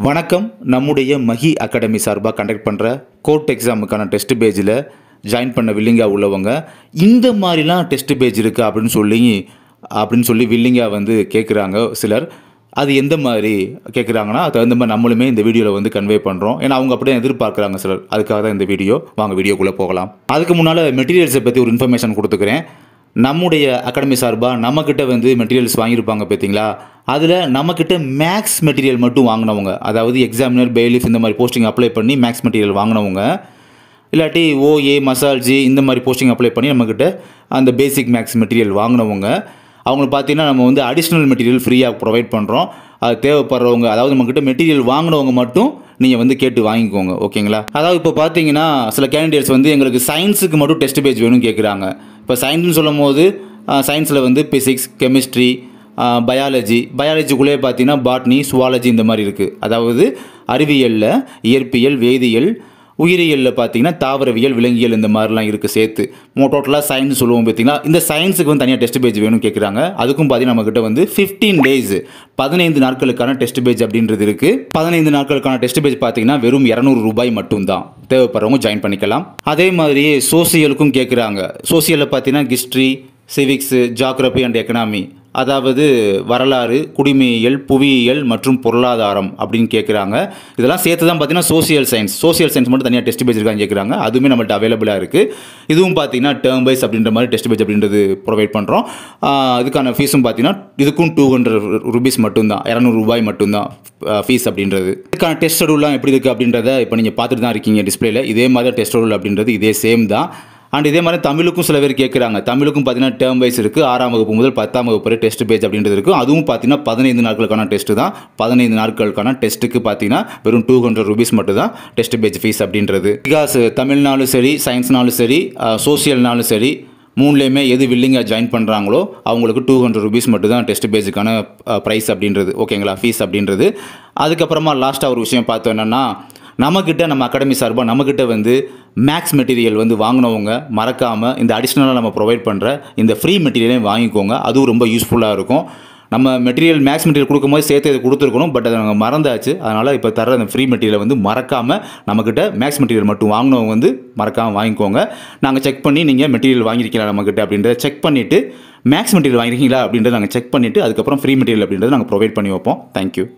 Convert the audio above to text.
வணக்கம். நம்முடைய மஹி அகாடமி சார்பாக கண்டக்ட் பண்ணுற கோர்ட் எக்ஸாமுக்கான டெஸ்ட் பேஜில் ஜாயின் பண்ண வில்லிங்காக உள்ளவங்க இந்த மாதிரிலாம் டெஸ்ட் பேஜ் இருக்குது அப்படின்னு சொல்லி வில்லிங்காக வந்து கேட்குறாங்க சிலர். அது எந்த மாதிரி கேட்குறாங்கன்னா அது தகுந்த மாதிரி நம்மளுமே இந்த வீடியோவில் வந்து கன்வே பண்ணுறோம். ஏன்னா அவங்க அப்படியே எதிர்பார்க்குறாங்க சிலர். அதுக்காக தான் இந்த வீடியோ. வாங்க வீடியோக்குள்ளே போகலாம். அதுக்கு முன்னால் மெட்டீரியல்ஸை பற்றி ஒரு இன்ஃபர்மேஷன் கொடுத்துக்கிறேன். நம்முடைய அகாடமி சார்பாக நம்மக்கிட்ட வந்து மெட்டீரியல்ஸ் வாங்கியிருப்பாங்க பார்த்தீங்களா, அதில் நம்மக்கிட்ட மேக்ஸ் மெட்டீரியல் மட்டும் வாங்கினவங்க, அதாவது எக்ஸாமினர், பெய்லிஃப் இந்த மாதிரி போஸ்டிங் அப்ளை பண்ணி மேக்ஸ் மெட்டீரியல் வாங்கினவங்க, இல்லாட்டி ஓஏ, மசால்ஜி இந்த மாதிரி போஸ்டிங் அப்ளை பண்ணி நம்மக்கிட்ட அந்த பேசிக் மேக்ஸ் மெட்டீரியல் வாங்கினவங்க, அவங்களுக்கு பார்த்தீங்கன்னா நம்ம வந்து அடிஷ்னல் மெட்டீரியல் ஃப்ரீயாக ப்ரொவைட் பண்ணுறோம். அது தேவைப்படுறவங்க, அதாவது நம்மக்கிட்ட மெட்டீரியல் வாங்கினவங்க மட்டும் நீங்கள் வந்து கேட்டு வாங்கிக்கோங்க. ஓகேங்களா? அதாவது இப்போ பார்த்தீங்கன்னா சில கேண்டிடேட்ஸ் வந்து எங்களுக்கு சயின்ஸுக்கு மட்டும் டெஸ்ட் பேஜ் வேணும்னு கேட்குறாங்க. இப்போ சயின்ஸ்னு சொல்லும் போது சயின்ஸில் வந்து பிசிக்ஸ், கெமிஸ்ட்ரி, பயாலஜிக்குள்ளே பார்த்தீங்கன்னா பாட்னி, சுவாலஜி இந்த மாதிரி இருக்குது. அதாவது அறிவியலில் இயற்பியல், வேதியியல், உயிரியலில் பார்த்தீங்கன்னா தாவரவியல், விலங்கியல் இந்த மாதிரிலாம் இருக்குது சேர்த்து. டோட்டலாக சயின்ஸ் சொல்லுவோம் பார்த்தீங்கன்னா. இந்த சயின்ஸுக்கு வந்து தனியாக டெஸ்ட் பேஜ் வேணும்னு கேட்குறாங்க. அதுக்கும் பார்த்தீங்கன்னா நம்மக்கிட்ட வந்து 15 days 15 நாட்களுக்கான டெஸ்ட் பேஜ் அப்படின்றது இருக்குது. 15 நாட்களுக்கான டெஸ்ட் பேஜ் பார்த்தீங்கன்னா வெறும் 200 ரூபாய் மட்டும்தான். தேவைப்படுறவங்க ஜாயின் பண்ணிக்கலாம். அதே மாதிரியே சோசியலுக்கும் கேட்குறாங்க. சோசியலில் பார்த்தீங்கன்னா history, civics, geography and economy, அதாவது வரலாறு, குடிமையியல், புவியியல் மற்றும் பொருளாதாரம் அப்படின்னு கேட்குறாங்க. இதெல்லாம் சேர்த்து தான் பார்த்தீங்கன்னா சோசியல் சயின்ஸ் மட்டும் தனியாக டெஸ்ட் பேஜ் இருக்கான்னு கேட்குறாங்க. அதுவுமே நம்மள்ட்ட அவைலபிளாக இருக்குது. இதுவும் பார்த்தீங்கன்னா டேர்ம் வைஸ் அப்படின்ற மாதிரி டெஸ்ட் பேஜ் அப்படின்றது ப்ரொவைட் பண்ணுறோம். இதுக்கான ஃபீஸும் பார்த்தீங்கன்னா இதுக்கும் 200 ரூபீஸ் மட்டும்தான், 200 ரூபாய் மட்டும்தான் ஃபீஸ் அப்படின்றது. இதுக்கான டெஸ்ட் ஷெடியூல்லாம் எப்படி இருக்குது அப்படின்றத இப்போ நீங்கள் பார்த்துட்டு தான் இருக்கீங்க டிஸ்பிளேல. இதே மாதிரி டெஸ்ட் ஷெடியூல் அப்படின்றது இதே சேம் தான். அண்ட் இதே மாதிரி தமிழுக்கும் சில பேர் கேட்குறாங்க. தமிழுக்கும் பார்த்தீங்கன்னா டேர்ம் வைஸ் இருக்குது. 6ஆம் வகுப்பு முதல் 10ஆம் வகுப்பு வரை டெஸ்ட் பேஜ் அப்படின்றது இருக்கும். அதுவும் பார்த்தீங்கன்னா 15 நாட்களுக்கான டெஸ்ட்டு தான். 15 நாட்களுக்கான டெஸ்ட்டுக்கு பார்த்தீங்கன்னா வெறும் 200 ரூபீஸ் மட்டும் தான் டெஸ்ட் பேஜ் ஃபீஸ் அப்படின்றது. பிகாஸ் தமிழ்னாலும் சரி, சயின்ஸ்னாலும் சரி, சோசியல்னாலும் சரி, மூணுலேயுமே எது வில்லிங்காக ஜாயின் பண்ணுறாங்களோ அவங்களுக்கு 200 ரூபீஸ் மட்டும் தான் டெஸ்ட் பேஜுக்கான ப்ரைஸ் அப்படின்றது. ஓகேங்களா? ஃபீஸ் அப்படின்றது. அதுக்கப்புறமா லாஸ்ட்டாக ஒரு விஷயம் பார்த்தோம் என்னென்னா, நம்மக்கிட்ட நம்ம அகாடமி சார்பாக நம்மக்கிட்ட வந்து மேக்ஸ் மெட்டீரியல் வந்து வாங்கினவங்க மறக்காமல் இந்த அடிஷ்னலாக நம்ம ப்ரொவைட் பண்ணுற இந்த ஃப்ரீ மெட்டீரியலையும் வாங்கிக்கோங்க. அதுவும் ரொம்ப யூஸ்ஃபுல்லாக இருக்கும். நம்ம மெட்டீரியல் மேக்ஸ் மெட்டீரியல் கொடுக்கும்போது சேர்த்து இதை கொடுத்துருக்கணும். பட் அதை நாங்கள் மறந்தாச்சு. அதனால் இப்போ தர அந்த ஃப்ரீ மெட்டீரியலை வந்து மறக்காமல் நம்மக்கிட்ட மேக்ஸ் மெட்டீரியல் மட்டும் வாங்கினவங்க வந்து மறக்காமல் வாங்கிக்கோங்க. நாங்கள் செக் பண்ணி நீங்கள் மெட்டீரியல் வாங்கியிருக்கீங்களா நம்மக்கிட்ட அப்படின்றத செக் பண்ணிவிட்டு, மேக்ஸ் மெட்டீரியல் வாங்கியிருக்கீங்களா அப்படின்றத நாங்கள் செக் பண்ணிவிட்டு அதுக்கப்புறம் ஃப்ரீ மெட்டீரியல் அப்படின்றத நாங்கள் ப்ரொவைட் பண்ணி வைப்போம். தேங்க்யூ.